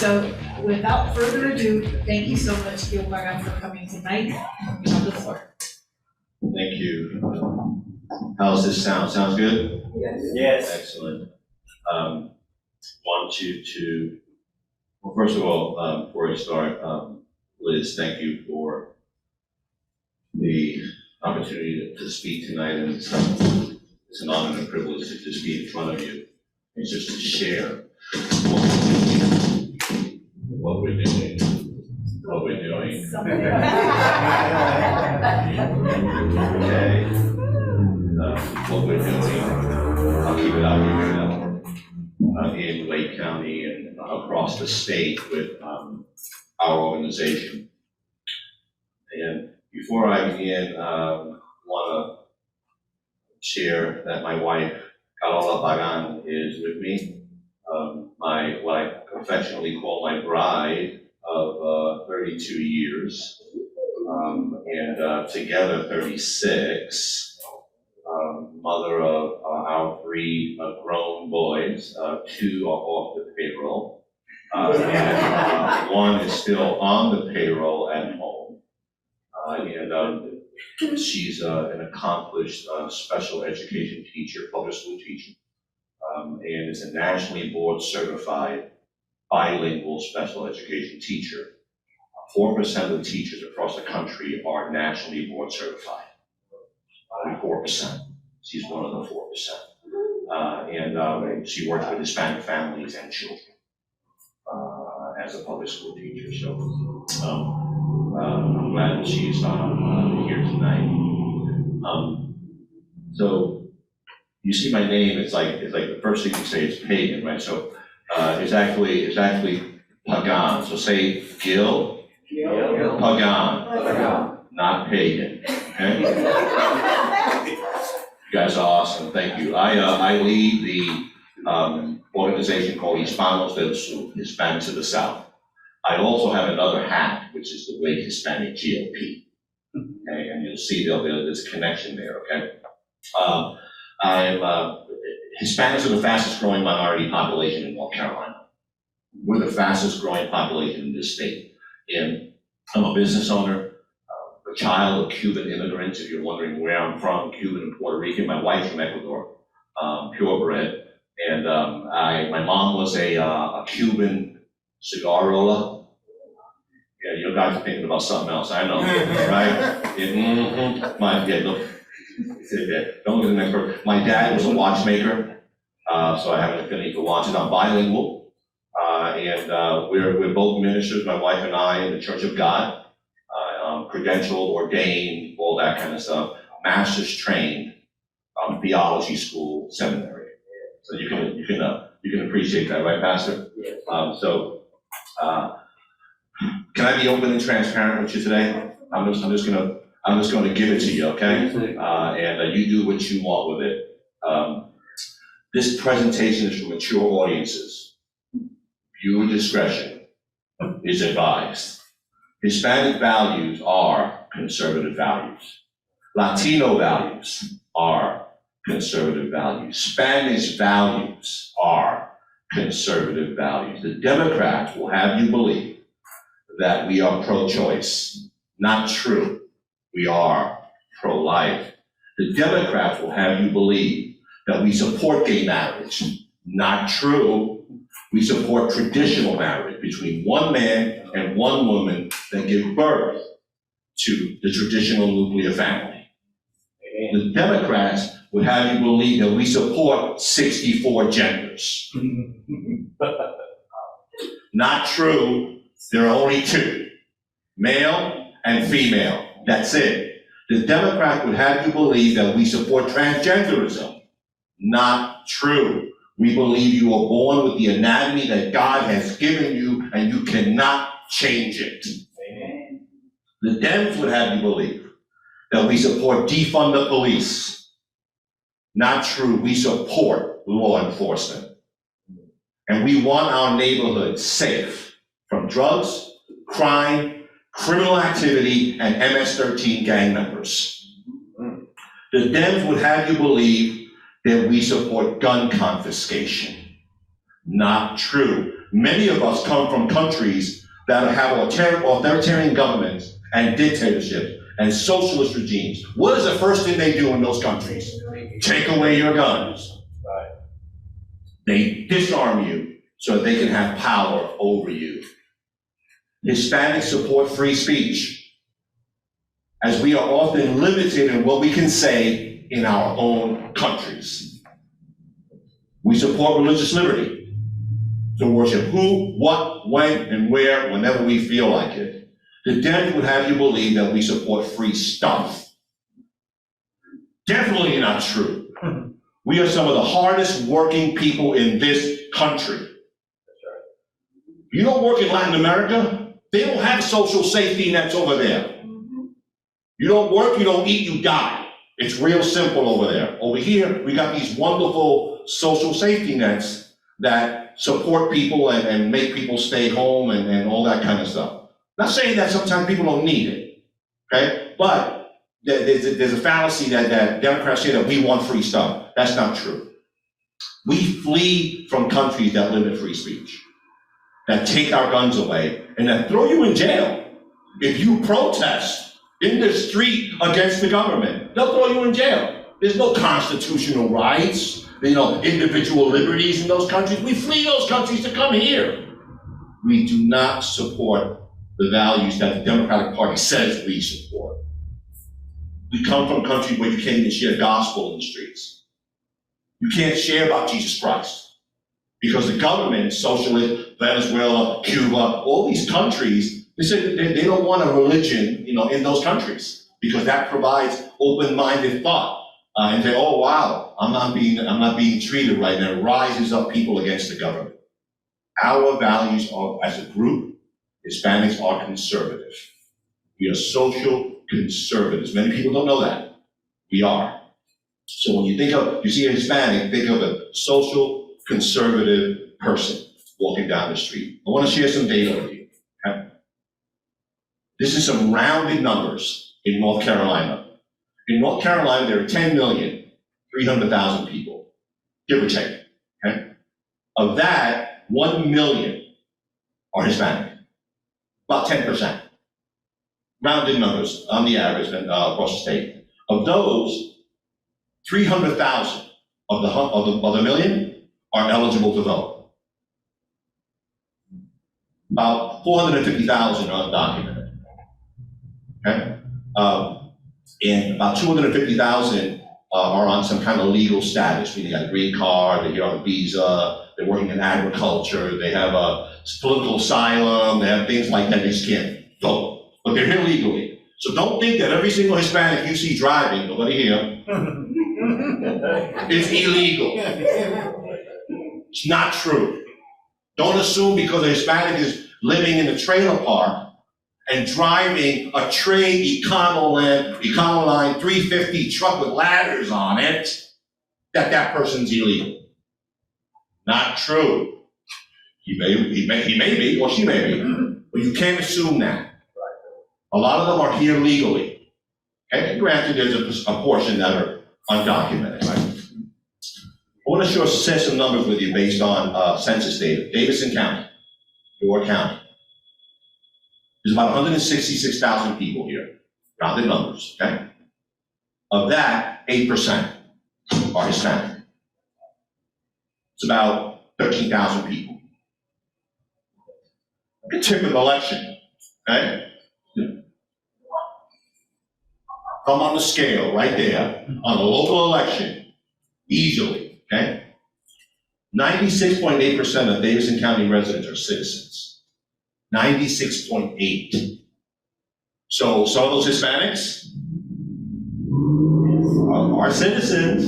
So without further ado, thank you so much, Gilbert Pagan, for coming tonight. You have the floor. Thank you. How's this sound? Sounds good? Yes. Excellent. Want you to, well, first of all, before I start, Liz, thank you for the opportunity to speak tonight, and it's an honor and a privilege to just be in front of you and just to share what we're doing. Okay. What we're doing, I'll keep it out here in Lake County and across the state with our organization. And before I begin, want to share that my wife, Gilbert Pagan, is with me. What I affectionately call my bride of 32 years, and together 36. Mother of our 3 grown boys, 2 are off the payroll, and 1 is still on the payroll at home. And she's an accomplished special education teacher, public school teacher, and is a nationally board certified bilingual special education teacher. 4% of the teachers across the country are nationally board certified. Only 4%. She's one of the 4%. And she works with Hispanic families and children as a public school teacher. So I'm glad that she's here tonight. So you see my name, it's like the first thing you say is Pagan, right? So it's actually Pagan. So say Gil. Pagan, not Pagan. Okay? You guys are awesome. Thank you. I lead the organization called Hispanos del Sur, Hispanics of the South. I also have another hat, which is the Way Hispanic GOP. Okay, and you'll see there's a connection there. Okay. Hispanics are the fastest growing minority population in North Carolina. We're the fastest growing population in this state. And I'm a business owner, a child of Cuban immigrants. If you're wondering where I'm from, Cuban and Puerto Rican. My wife's from Ecuador, purebred. And my mom was a Cuban cigar roller. Yeah, you guys are thinking about something else. I know, right? Don't look at the next person. My dad was a watchmaker, so I have an affinity for watches. I'm bilingual. And we're both ministers, my wife and I, in the Church of God, credentialed, ordained, all that kind of stuff. Master's trained, theology school, seminary. So you can appreciate that, right, Pastor? Yes. Can I be open and transparent with you today? I'm just going to give it to you, okay? And you do what you want with it. This presentation is for mature audiences. Viewer discretion is advised. Hispanic values are conservative values. Latino values are conservative values. Spanish values are conservative values. The Democrats will have you believe that we are pro-choice. Not true. We are pro-life. The Democrats will have you believe that we support gay marriage. Not true. We support traditional marriage between one man and one woman that give birth to the traditional nuclear family. The Democrats would have you believe that we support 64 genders. Not true. There are only 2, male and female. That's it. The Democrats would have you believe that we support transgenderism. Not true. We believe you are born with the anatomy that God has given you, and you cannot change it. Amen. The Dems would have you believe that we support defund the police. Not true. We support law enforcement. And we want our neighborhoods safe from drugs, crime, criminal activity, and MS-13 gang members. The Dems would have you believe that we support gun confiscation. Not true. Many of us come from countries that have authoritarian governments and dictatorships and socialist regimes. What is the first thing they do in those countries? Take away your guns. They disarm you so that they can have power over you. Hispanics support free speech, as we are often limited in what we can say in our own countries. We support religious liberty to worship who, what, when, and where, whenever we feel like it. The Dems would have you believe that we support free stuff. Definitely not true. We are some of the hardest working people in this country. You don't work in Latin America, they don't have social safety nets over there. You don't work, you don't eat, you die. It's real simple over there. Over here, we got these wonderful social safety nets that support people and make people stay home and all that kind of stuff. Not saying that sometimes people don't need it, okay? But there's a fallacy that Democrats say that we want free stuff. That's not true. We flee from countries that limit free speech, that take our guns away, and that throw you in jail. If you protest in the street against the government, they'll throw you in jail. There's no constitutional rights, individual liberties in those countries. We flee those countries to come here. We do not support the values that the Democratic Party says we support. We come from countries where you can't even share gospel in the streets. You can't share about Jesus Christ because the government, socialist, Venezuela, Cuba, all these countries, they say they don't want a religion, in those countries because that provides open-minded thought. And say, oh wow, I'm not being treated right, and it rises up people against the government. Our values are, as a group, Hispanics are conservative. We are social conservatives. Many people don't know that. We are. So when you see a Hispanic, think of a social conservative person walking down the street. I want to share some data with you. Okay? This is some rounded numbers in North Carolina. In North Carolina, there are 10,300,000 people, give or take. Okay? Of that, 1 million are Hispanic, about 10%. Rounded numbers on the average across the state. Of those, 300,000 of the million are eligible to vote. About 450,000 are undocumented. Okay? And about 250,000 are on some kind of legal status, meaning they got a green card, they're here on a visa, they're working in agriculture, they have a political asylum, they have things like that. They just can't vote, but they're here legally. So don't think that every single Hispanic you see driving, nobody here, is illegal. It's not true. Don't assume because a Hispanic is living in a trailer park and driving a trade Econoline 350 truck with ladders on it, that person's illegal. Not true. He may be, or she may be, but you can't assume that. A lot of them are here legally. Okay? And granted, there's a portion that are undocumented. Right? I want to share some numbers with you based on census data. Davidson County, York County. There's about 166,000 people here, rounded numbers, okay? Of that, 8% are Hispanic. It's about 13,000 people. A typical election, okay? Come on the scale right there, on a local election, easily, okay? 96.8% of Davidson County residents are citizens. 96.8. So some of those Hispanics are citizens.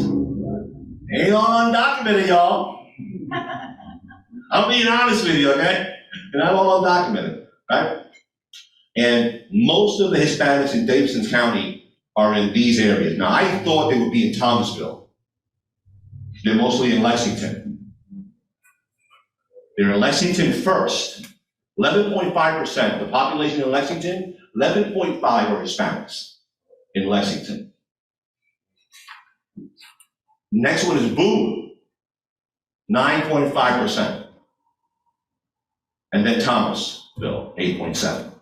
Ain't all undocumented, y'all. I'm being honest with you, okay? They're not all undocumented, right? And most of the Hispanics in Davidson County are in these areas. Now, I thought they would be in Thomasville. They're mostly in Lexington. They're in Lexington first. 11.5% of the population in Lexington, 11.5 are Hispanics in Lexington. Next one is Boone, 9.5%. And then Thomasville, 8.7.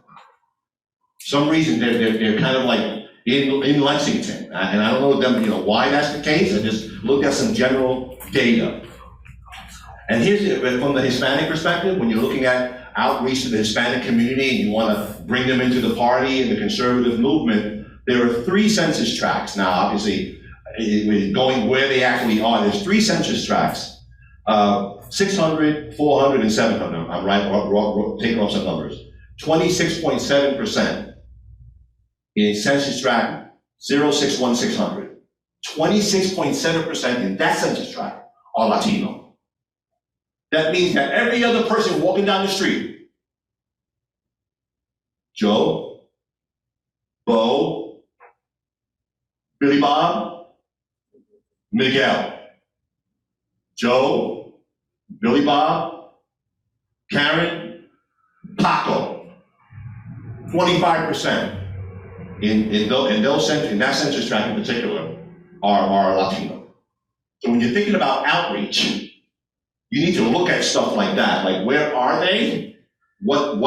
Some reason they're kind of like in Lexington, and I don't know them, why that's the case. I just looked at some general data. And here's from the Hispanic perspective, when you're looking at outreach to the Hispanic community and you want to bring them into the party and the conservative movement, there are 3 census tracts. Now, obviously, going where they actually are, there's 3 census tracts. 600, 400, and 700. I'm right, taking off some numbers. 26.7% in census tract 061600. 26.7% in that census tract are Latino. That means that every other person walking down the street, Joe, Bo, Billy Bob, Miguel, Joe, Billy Bob, Karen, Paco, 25% in that census tract in particular are Latino. So when you're thinking about outreach, you need to look at stuff like that. Like, where are they? What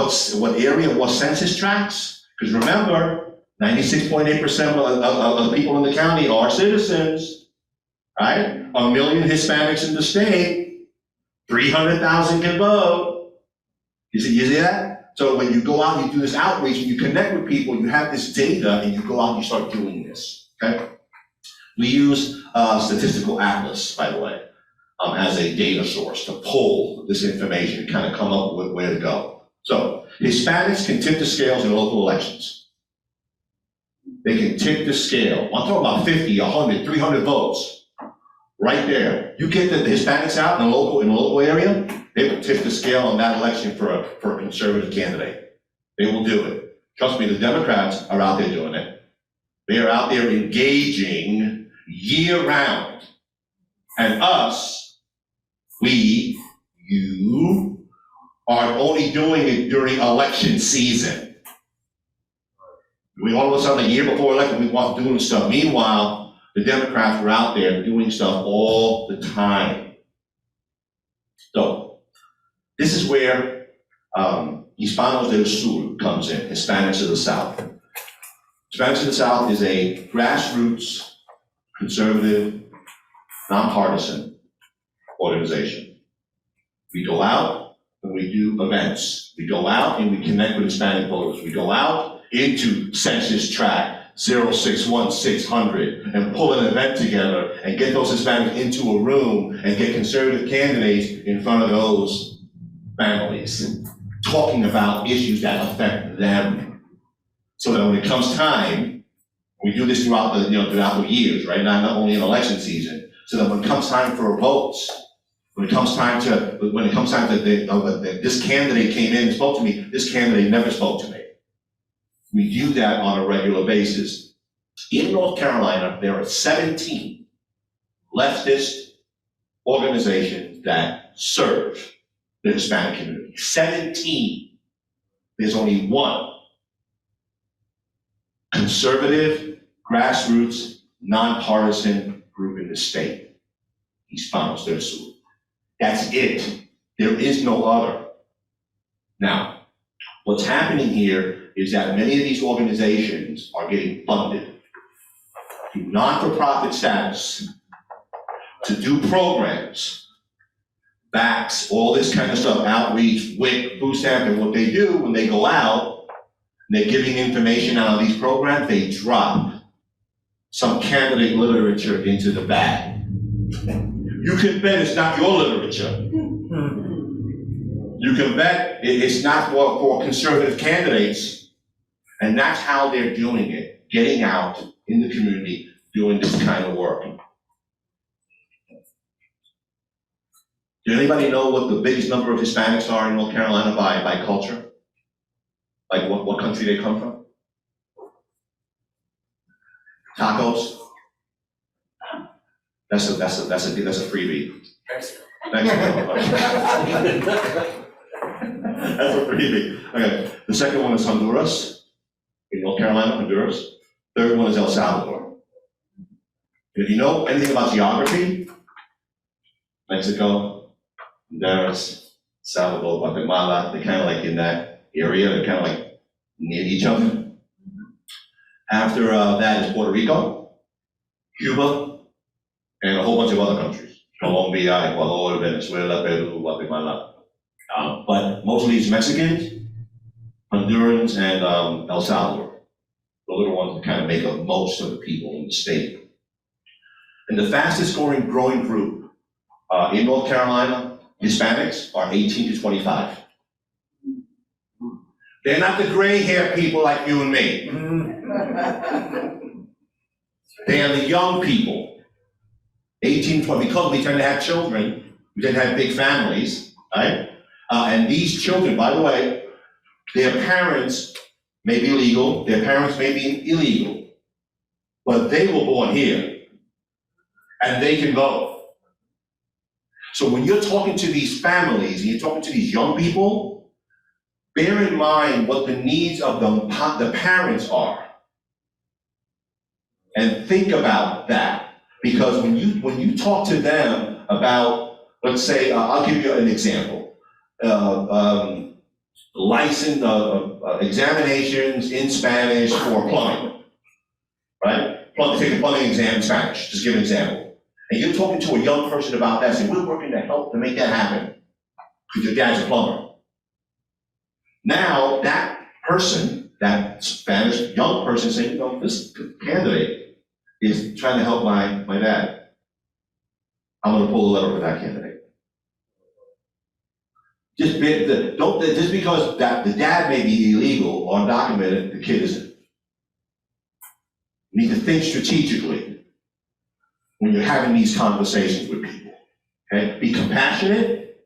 area? What census tracts? Because remember, 96.8% of the people in the county are citizens, right? 1 million Hispanics in the state, 300,000 can vote. You see that? So when you go out and you do this outreach and you connect with people, you have this data and you go out and you start doing this, okay? We use Statistical Atlas, by the way, as a data source to pull this information and kind of come up with where to go. So Hispanics can tip the scales in local elections. They can tip the scale. I'm talking about 50, 100, 300 votes. Right there. You get the Hispanics out in the local area, they will tip the scale on that election for a conservative candidate. They will do it. Trust me, the Democrats are out there doing it. They are out there engaging year round. And us, you, are only doing it during election season. We all of a sudden, a year before election, we want doing stuff. Meanwhile, the Democrats were out there doing stuff all the time. So, this is where Hispanos del Sur comes in, Hispanics of the South. Hispanics of the South is a grassroots, conservative, nonpartisan organization. We go out and we do events. We go out and we connect with Hispanic voters. We go out into census tract 061600 and pull an event together and get those Hispanics into a room and get conservative candidates in front of those families, talking about issues that affect them. So that when it comes time, we do this throughout the years, right? Not only in election season. So that when it comes time for votes, when it comes time to this candidate came in and spoke to me, this candidate never spoke to me. We do that on a regular basis. In North Carolina, there are 17 leftist organizations that serve the Hispanic community. 17. There's only one conservative, grassroots, nonpartisan group in the state, Hispanos del Sur. That's it. There is no other. Now, what's happening here is that many of these organizations are getting funded through non-for-profit status to do programs, backs, all this kind of stuff, outreach, WIC, food stamp, and what they do when they go out, and they're giving information out of these programs, they drop some candidate literature into the bag. You can bet it's not your literature. You can bet it's not for conservative candidates. And that's how they're doing it, getting out in the community, doing this kind of work. Do anybody know what the biggest number of Hispanics are in North Carolina by culture? Like what country they come from? Tacos? That's a freebie. Mexico. That's a freebie. Okay. The second one is Honduras, in North Carolina, Honduras. Third one is El Salvador. And if you know anything about geography, Mexico, Honduras, Salvador, Guatemala, they're kind of like in that area, they're kind of like near each other. After that is Puerto Rico, Cuba, and a whole bunch of other countries. Colombia, Ecuador, Venezuela, Peru, Guatemala. But mostly it's Mexicans, Hondurans, and El Salvador. Those are the ones that kind of make up most of the people in the state. And the fastest growing group in North Carolina, Hispanics, are 18 to 25. They're not the gray hair people like you and me. They are the young people, 18 to 20, because we tend to have children, we tend to have big families, right? And these children, by the way, their parents may be legal, their parents may be illegal, but they were born here, and they can vote. So when you're talking to these families, and you're talking to these young people, bear in mind what the needs of the parents are. And think about that. Because when you talk to them about, let's say, I'll give you an example. Examinations in Spanish for plumbing, right? Take a plumbing exam in Spanish, just give an example. And you're talking to a young person about that, saying, we're working to help to make that happen, because your dad's a plumber. Now, that person, that Spanish young person saying, you know, this candidate is trying to help my dad. I'm gonna pull a letter for that candidate. Just because the dad may be illegal or undocumented, the kid isn't. You need to think strategically when you're having these conversations with people. Okay? Be compassionate,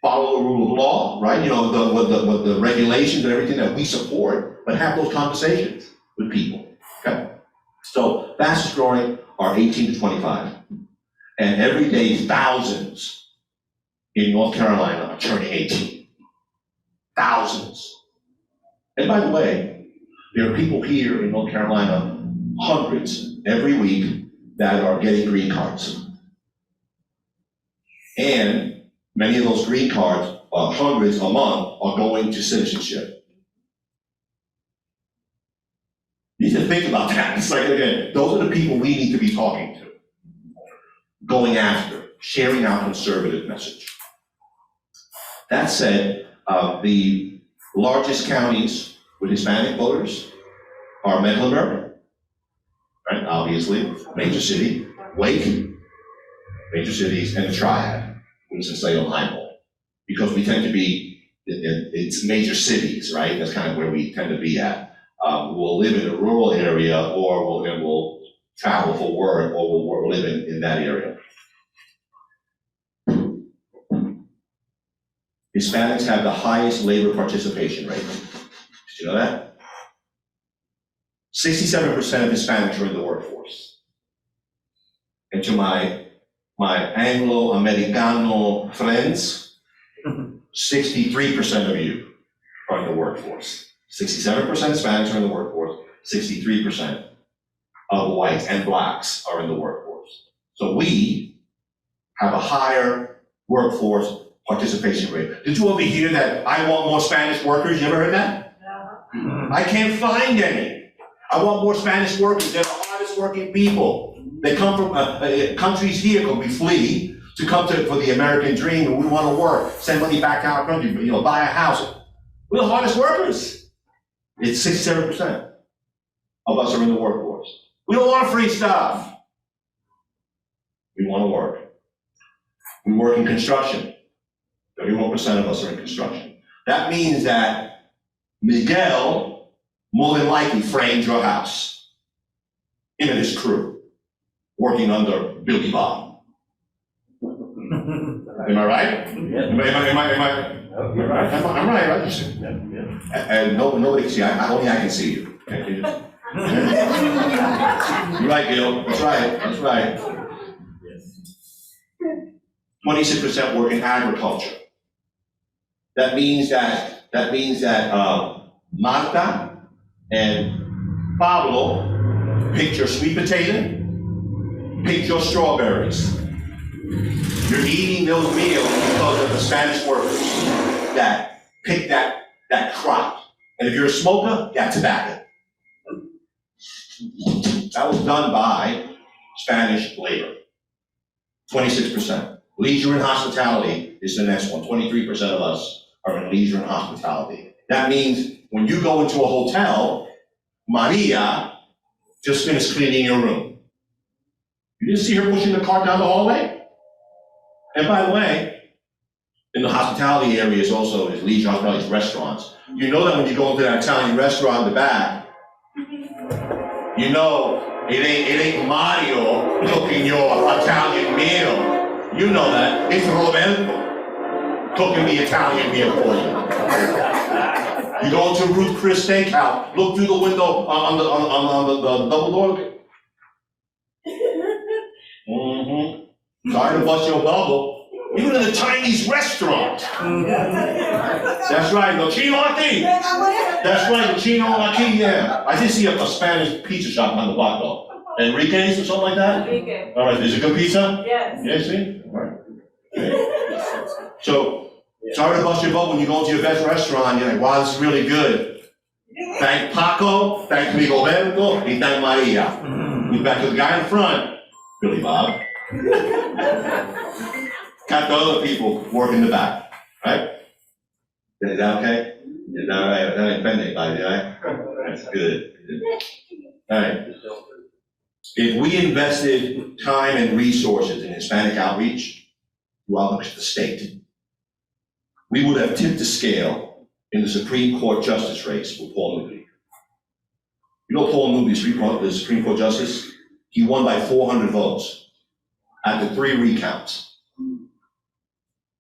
follow the rule of law, right? You know, the regulations and everything that we support, but have those conversations with people. Okay? So fastest growing are 18 to 25. And every day thousands in North Carolina are turning 18. Thousands. And by the way, there are people here in North Carolina, hundreds every week, that are getting green cards. And many of those green cards, hundreds a month, are going to citizenship. You need to think about that. It's like, again, those are the people we need to be talking to, going after, sharing our conservative message. That said, the largest counties with Hispanic voters are Mecklenburg, right? Obviously, major city, Wake, major cities, and the Triad, Winston-Salem, Highmore, because we tend to be it's major cities, right? That's kind of where we tend to be at. We'll live in a rural area, or we'll travel for work, or we'll live in that area. Hispanics have the highest labor participation rate. Did you know that? 67% of Hispanics are in the workforce. And to my Anglo-Americano friends, 63% of you are in the workforce. 67% Hispanics are in the workforce, 63% of whites and blacks are in the workforce. So we have a higher workforce participation rate. Did you ever hear that I want more Spanish workers? You ever heard that? No. I can't find any. I want more Spanish workers. They're the hardest working people. They come from countries here, because we flee to come for the American dream, and we want to work, send money back to our country, buy a house. We're the hardest workers. It's 67% of us are in the workforce. We don't want free stuff. We want to work. We work in construction. 31% of us are in construction. That means that Miguel more than likely framed your house. Him and his crew, working under Billy Bob. Am I right? Yeah. Am I? You're right. I'm right, right? And nobody can see. Only I can see you. You're right, Gil. That's right. That's right. 26% work in agriculture. That means that Marta and Pablo picked your sweet potato, picked your strawberries. You're eating those meals because of the Spanish workers that picked that crop. And if you're a smoker, that's tobacco. That was done by Spanish labor. 26%. Leisure and hospitality is the next one. 23% of us are in leisure and hospitality. That means when you go into a hotel, Maria just finished cleaning your room. You didn't see her pushing the cart down the hallway? And by the way, in the hospitality areas also, is leisure hospitality, restaurants. You know that when you go into that Italian restaurant in the back, you know it ain't Mario cooking your Italian meal. You know that. It's Roberto cooking the Italian meal for you. You go into Ruth Chris Steakhouse, look through the window on the double door. Sorry to bust your bubble. Even in a Chinese restaurant. That's right, no chino aquí. That's right, the chino aquí, yeah. I did see a Spanish pizza shop on the block though. Enrique's or something like that? Enrique. All right, is it good pizza? Yes. Yeah, see? All right. Okay. So, sorry to bust your bubble when you go into your best restaurant, you're like, wow, this is really good. Thank Paco, thank Rigoberto, and thank Maria. We back to the guy in front, Billy Bob. Got the other people working the back, right? Is that okay? Is that all right? That ain't offend anybody, right? That's good. All right. If we invested time and resources in Hispanic outreach throughout the state, we would have tipped the scale in the Supreme Court justice race with Paul Newby. You know Paul Newby, the Supreme Court justice? He won by 400 votes after 3 recounts.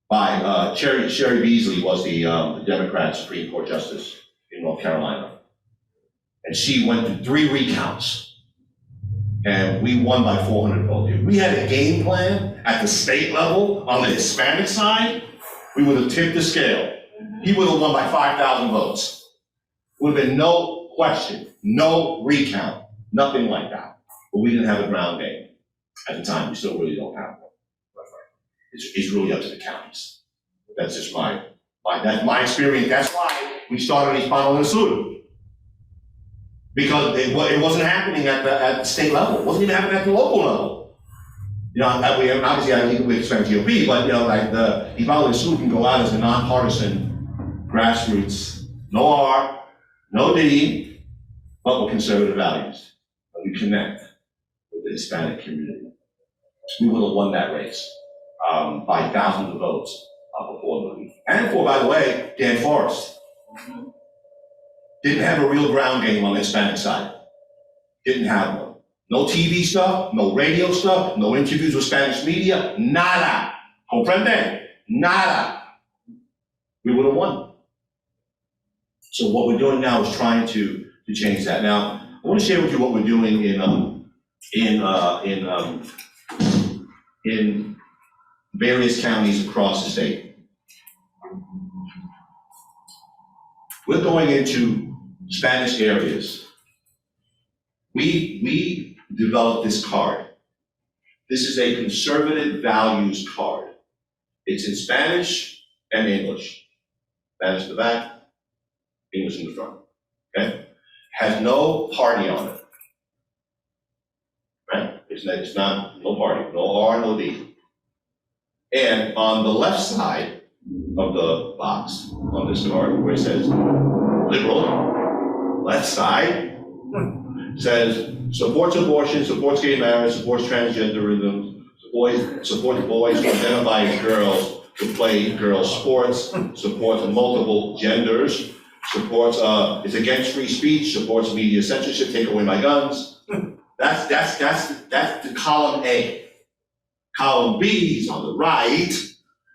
By Sherry Beasley was the Democrat Supreme Court justice in North Carolina. And she went through 3 recounts. And we won by 400 votes. If we had a game plan at the state level on the Hispanic side, we would have tipped the scale. He would have won by 5,000 votes. Would have been no question, no recount, nothing like that. But we didn't have a ground game at the time. We still really don't have one. It's really up to the counties. That's just that's my experience. That's why we started Hispanos del Sur. Because it wasn't happening at the state level. It wasn't even happening at the local level. You know, obviously we expect GOP, but you know, like the Hispanos del Sur can go out as a nonpartisan grassroots, no R, no D, but with conservative values. But we connect with the Hispanic community. We would have won that race by thousands of votes before Newby. And for, by the way, Dan Forrest. Didn't have a real ground game on the Hispanic side. Didn't have one. No TV stuff, no radio stuff, no interviews with Spanish media, nada. Comprende? Nada. We would have won. So what we're doing now is trying to change that. Now, I want to share with you what we're doing in various counties across the state. We're going into Spanish areas. We developed this card. This is a conservative values card. It's in Spanish and English. Spanish in the back, English in the front, okay? Has no party on it, right? It's not, no party, no R, no D. And on the left side of the box on this card where it says liberal, left side says supports abortion, supports gay marriage, supports transgenderism, supports boys who identify as girls to play girls' sports, supports multiple genders, supports, is against free speech, supports media censorship, take away my guns. That's the column A. Column B is on the right,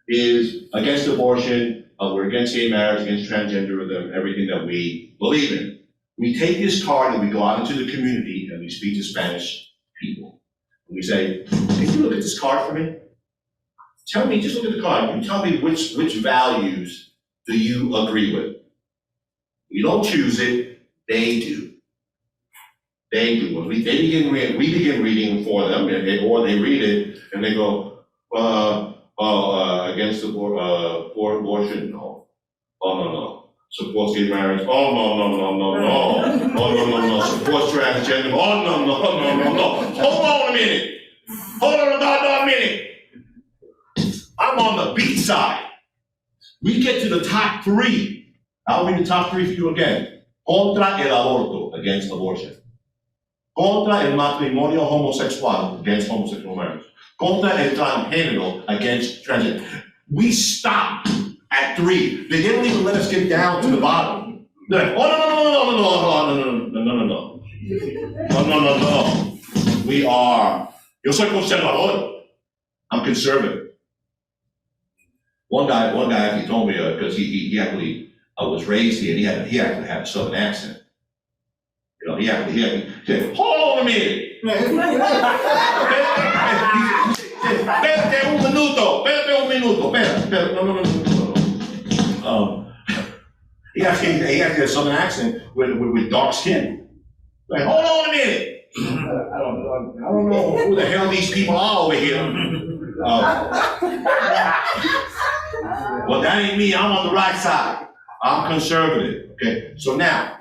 is against abortion, we're against gay marriage, against transgenderism, everything that we believe in. We take this card and we go out into the community and we speak to Spanish people. And we say, can you look at this card for me? Tell me, just look at the card. You tell me which values do you agree with? You don't choose it, they do. They do. When we begin reading for them, or they read it, and they go, Against the for abortion, no. Oh, no. Supports gay marriage, oh, no. Oh, no. Supports transgender, oh, no. Hold on a minute. Hold on a goddamn minute. I'm on the B side. We get to the top three. I'll read the top three for you again. Contra el aborto, against abortion. Contra el matrimonio homosexual, against homosexual marriage. Contra el transgénero, against transgender. We stop at 3. They didn't even let us get down to the bottom. They're like, oh, no. We are, yo soy conservador. I'm conservative. One guy actually told me, because he actually was raised here, and he actually had a southern accent. You know, he said, hold on a minute. Espérate un minuto. No. He actually had a southern accent with dark skin. Like, hold on a minute. I don't know who the hell these people are over here. Well, that ain't me. I'm on the right side. I'm conservative. Okay. So now,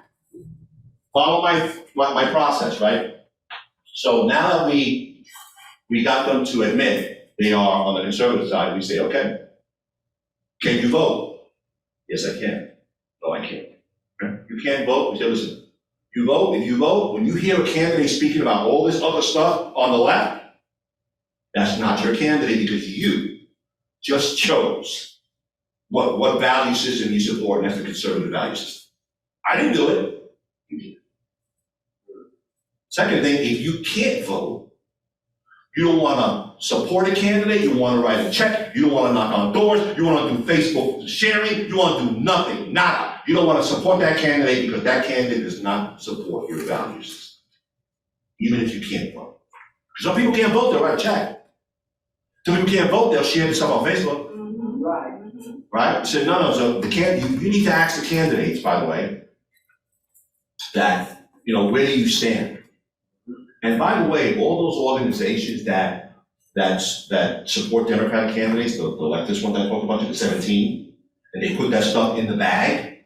follow my process, right? So now that we got them to admit they are on the conservative side, we say, okay, can you vote? Yes, I can. No, I can't. You can't vote? We say, listen, you vote. If you vote, when you hear a candidate speaking about all this other stuff on the left, that's not your candidate because you just chose what value system you support, and that's the conservative value system. I didn't do it. You did. Second thing, if you can't vote, you don't want to support a candidate, you want to write a check, you don't want to knock on doors, you want to do Facebook sharing, you want to do nothing, nada. You don't want to support that candidate because that candidate does not support your values, even if you can't vote. Because some people can't vote, they'll write a check. Some people can't vote, they'll share this stuff on Facebook. Right? So no. So you need to ask the candidates, by the way, that, where do you stand? And by the way, all those organizations that support Democratic candidates, the leftist one that I talked about, the 17, and they put that stuff in the bag,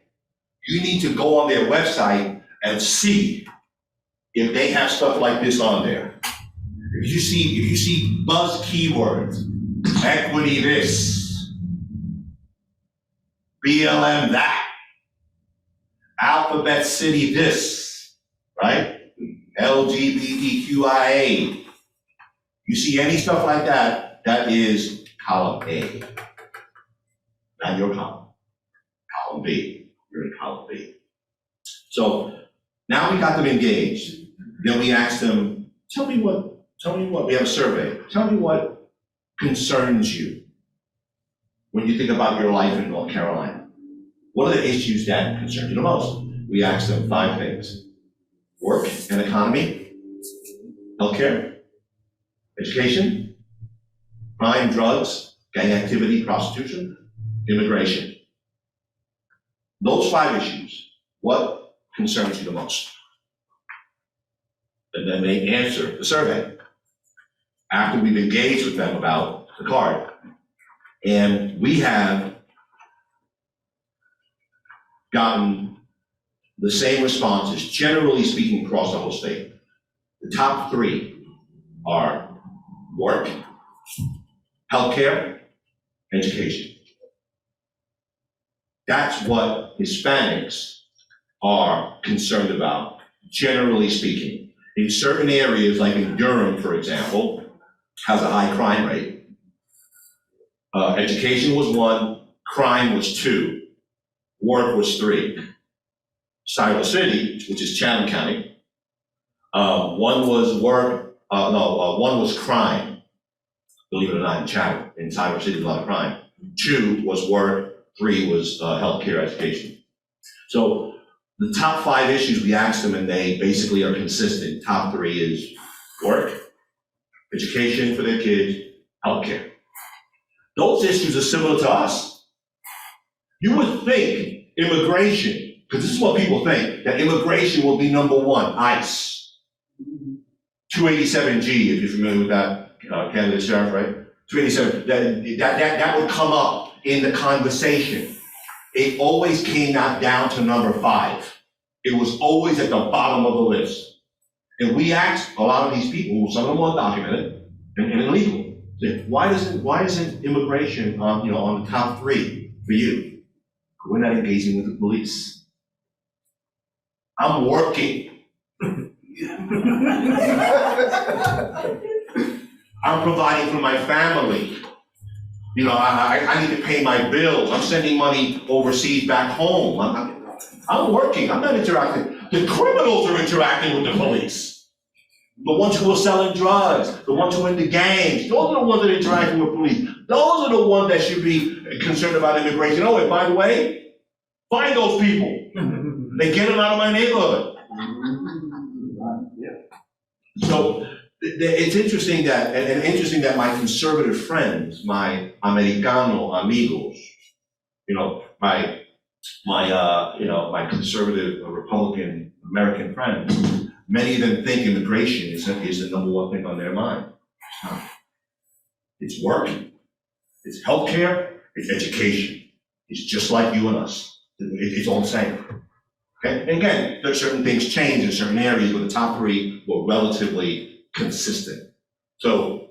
you need to go on their website and see if they have stuff like this on there. If you see buzz keywords, equity this, BLM that, Alphabet City this, right? LGBTQIA. You see any stuff like that, that is column A. Not your column. Column B. You're in column B. So now we got them engaged. Then we asked them, tell me what, we have a survey. Tell me what concerns you when you think about your life in North Carolina. What are the issues that concern you the most? We asked them 5 things. Work and economy, healthcare, education, crime, drugs, gang activity, prostitution, immigration. Those 5 issues, what concerns you the most? And then they answer the survey after we've engaged with them about the card. And we have gotten the same responses, generally speaking, across the whole state. The top 3 are work, healthcare, education. That's what Hispanics are concerned about, generally speaking. In certain areas, like in Durham, for example, has a high crime rate. Education was 1, crime was 2, work was 3. Cyril City, which is Chatham County, 1 was work, one was crime, believe it or not, in Chatham. In Cyril City, a lot of crime. 2 was work, 3 was healthcare, education. So the top 5 issues we asked them, and they basically are consistent. Top 3 is work, education for their kids, healthcare. Those issues are similar to us. You would think immigration, because this is what people think, that immigration will be number 1, ICE. 287G, if you're familiar with that, candidate sheriff, right? 27, that would come up in the conversation. It always came down to number 5. It was always at the bottom of the list. And we asked a lot of these people, some of them undocumented and illegal, why isn't immigration on the top 3 for you? We're not engaging with the police. I'm working. I'm providing for my family. I need to pay my bills. I'm sending money overseas back home. I'm working. I'm not interacting. The criminals are interacting with the police. The ones who are selling drugs, the ones who are in the gangs, those are the ones that are interacting with police. Those are the ones that should be concerned about immigration. Oh, and by the way, find those people. They get them out of my neighborhood. So it's interesting that my conservative friends, my Americano amigos, my conservative Republican American friends, many of them think immigration is the number 1 thing on their mind. It's work, it's healthcare, it's education. It's just like you and us. It's all the same. Okay? And again, there are certain things change in certain areas, but the top 3 were relatively consistent. So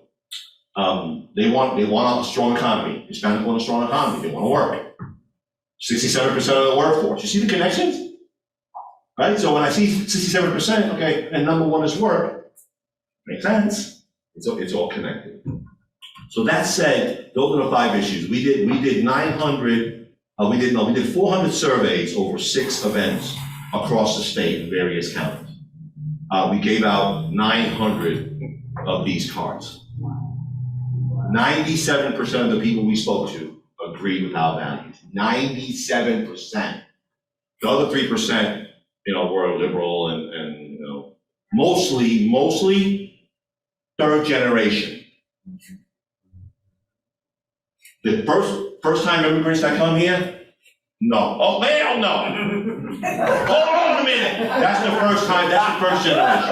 they want a strong economy. Hispanics want a strong economy. They want to work. 67% of the workforce. You see the connections? Right? So when I see 67%, okay, and number 1 is work, makes sense. It's all connected. So that said, those are the 5 issues. We did 400 surveys over 6 events across the state in various counties. We gave out 900 of these cards. 97% of the people we spoke to agreed with our values. 97%. The other 3%, were liberal and mostly 3rd generation. The first time immigrants that come here, no. Oh, hell no. Hold on a minute. That's the first generation.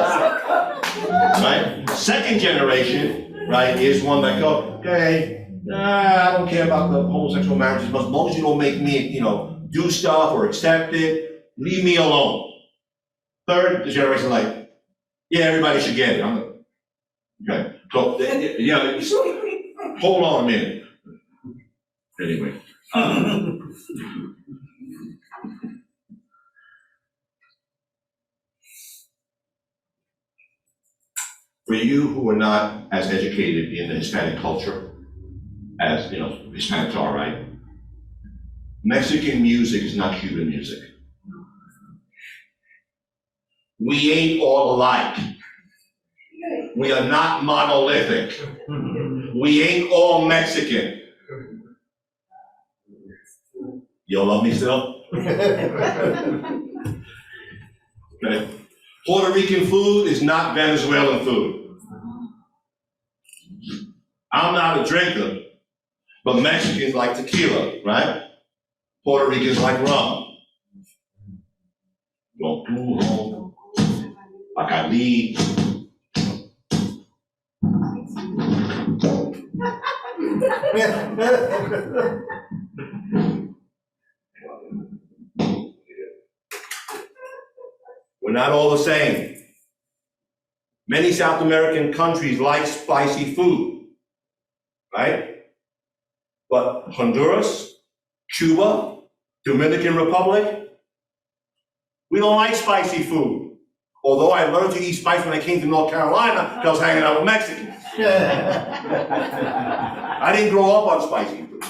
Right? 2nd generation, right, is one that go, okay, I don't care about the homosexual marriages, but as long as you don't make me, do stuff or accept it, leave me alone. 3rd generation, like, yeah, everybody should get it. Okay. So, yeah, hold on a minute. Anyway. For you who are not as educated in the Hispanic culture as, Hispanics are, right? Mexican music is not Cuban music. We ain't all alike. We are not monolithic. We ain't all Mexican. Y'all love me still? Okay. Puerto Rican food is not Venezuelan food. I'm not a drinker, but Mexicans like tequila, right? Puerto Ricans like rum. Bacardí. We're not all the same. Many South American countries like spicy food, right? But Honduras, Cuba, Dominican Republic, we don't like spicy food. Although I learned to eat spice when I came to North Carolina, because I was hanging out with Mexicans. I didn't grow up on spicy food,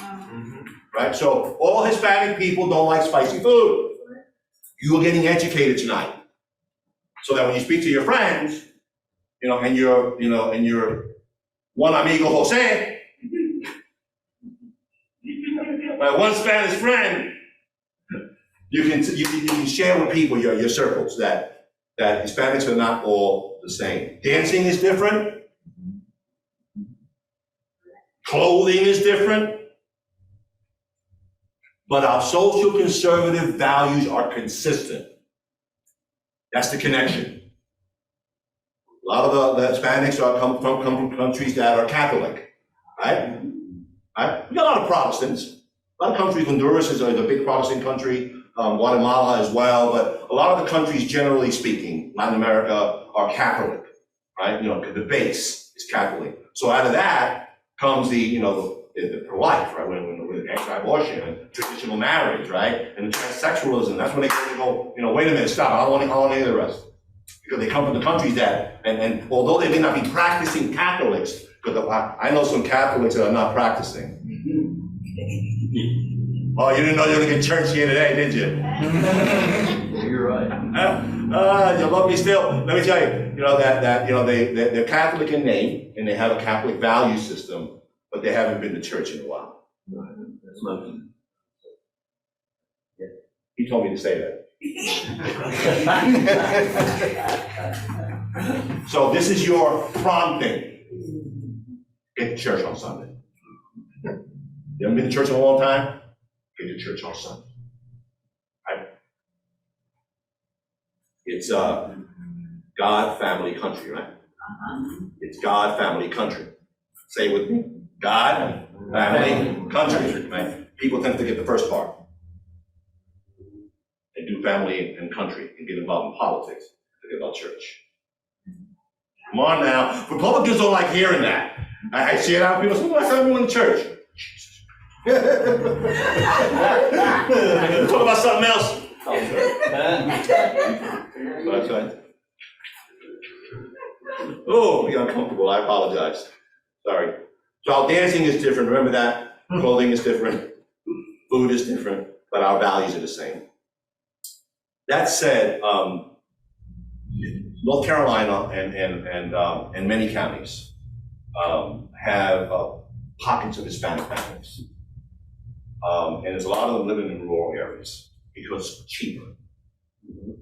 right? So all Hispanic people don't like spicy food. You are getting educated tonight. So that when you speak to your friends, and you're one amigo Jose, right, one Spanish friend, you can share with people, your circles, that Hispanics are not all the same. Dancing is different. Clothing is different. But our social conservative values are consistent. That's the connection. A lot of the Hispanics come from countries that are Catholic. right? Right? We got a lot of Protestants. A lot of countries, Honduras is a big Protestant country, Guatemala as well, but a lot of the countries, generally speaking, Latin America, are Catholic, right? You know, the base is Catholic. So out of that comes the pro-life, right? With anti-abortion and traditional marriage, right? And the transsexualism. That's when they go, wait a minute, stop. I don't want any of the rest. Because they come from the countries that, and although they may not be practicing Catholics, because I know some Catholics that are not practicing. Oh, you didn't know you were gonna get church here today, did you? You're right. You love me still. Let me tell you, they're Catholic in name and they have a Catholic value system, but they haven't been to church in a while. That's lovely. Yeah. He told me to say that. So this is your prompting. Get to church on Sunday. You haven't been to church in a long time? Get to church on Sunday. Right? It's God, family, country, right? It's God, family, country. Say it with me. God, family, country, right? People tend to get the first part. They do family and country and get involved in politics. Forget about church. Come on now. Republicans don't like hearing that. I see it out. People say, "What's everyone in church?" Talk about something else. That's right. Oh, you're uncomfortable. I apologize. Sorry. So our dancing is different. Remember that. Clothing is different. Food is different, but our values are the same. That said, North Carolina and many counties have pockets of Hispanic families. And there's a lot of them living in rural areas because it's cheaper.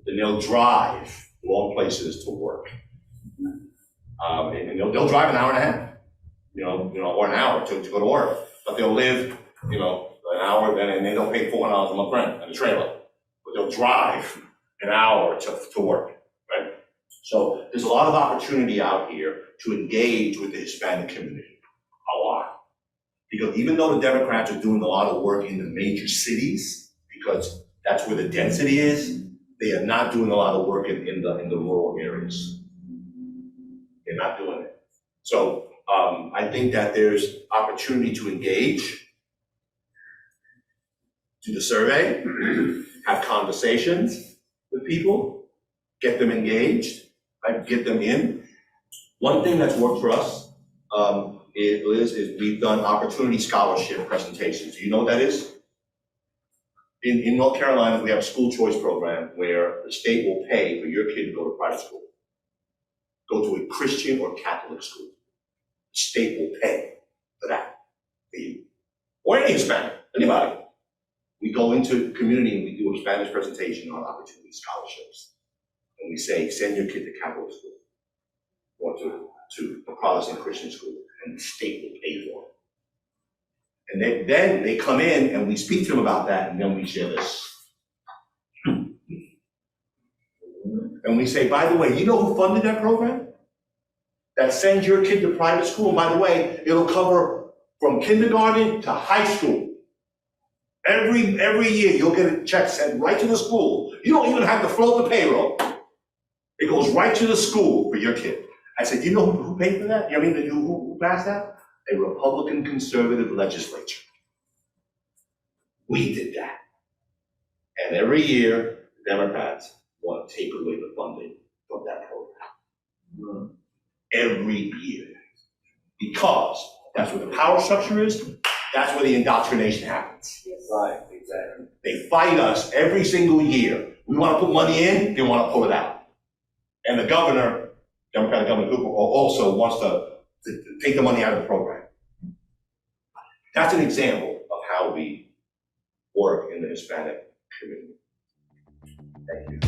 And they'll drive long places to work. And they'll drive an hour and a half, or an hour to go to work. But they'll live, an hour, and they don't pay $400 a month rent on the trailer. But they'll drive an hour to work, right? So there's a lot of opportunity out here to engage with the Hispanic community, a lot. Because even though the Democrats are doing a lot of work in the major cities, because that's where the density is, they are not doing a lot of work in the rural areas. They're not doing it. So I think that there's opportunity to engage, do the survey, have conversations with people, get them engaged, right? Get them in. One thing that's worked for us is we've done opportunity scholarship presentations. Do you know what that is? In North Carolina, we have a school choice program where the state will pay for your kid to go to private school. Go to a Christian or Catholic school. The state will pay for that, for you. Or any Hispanic, anybody. We go into the community and we do a Spanish presentation on opportunity scholarships. And we say, send your kid to Catholic school or to a Protestant Christian school, and the state will pay for it. And then they come in and we speak to them about that, and then we share this. And we say, by the way, you know who funded that program? That sends your kid to private school. And by the way, it'll cover from kindergarten to high school. Every year you'll get a check sent right to the school. You don't even have to float the payroll. It goes right to the school for your kid. I said, you know who paid for that? Who passed that? A Republican conservative legislature. We did that. And every year, the Democrats want to take away the funding from that program. Every year. Because that's where the power structure is, that's where the indoctrination happens. Right, exactly. They fight us every single year. We want to put money in, they want to pull it out. And the governor, Democratic Governor Cooper, also wants to take the money out of the program. That's an example of how we work in the Hispanic community. Thank you.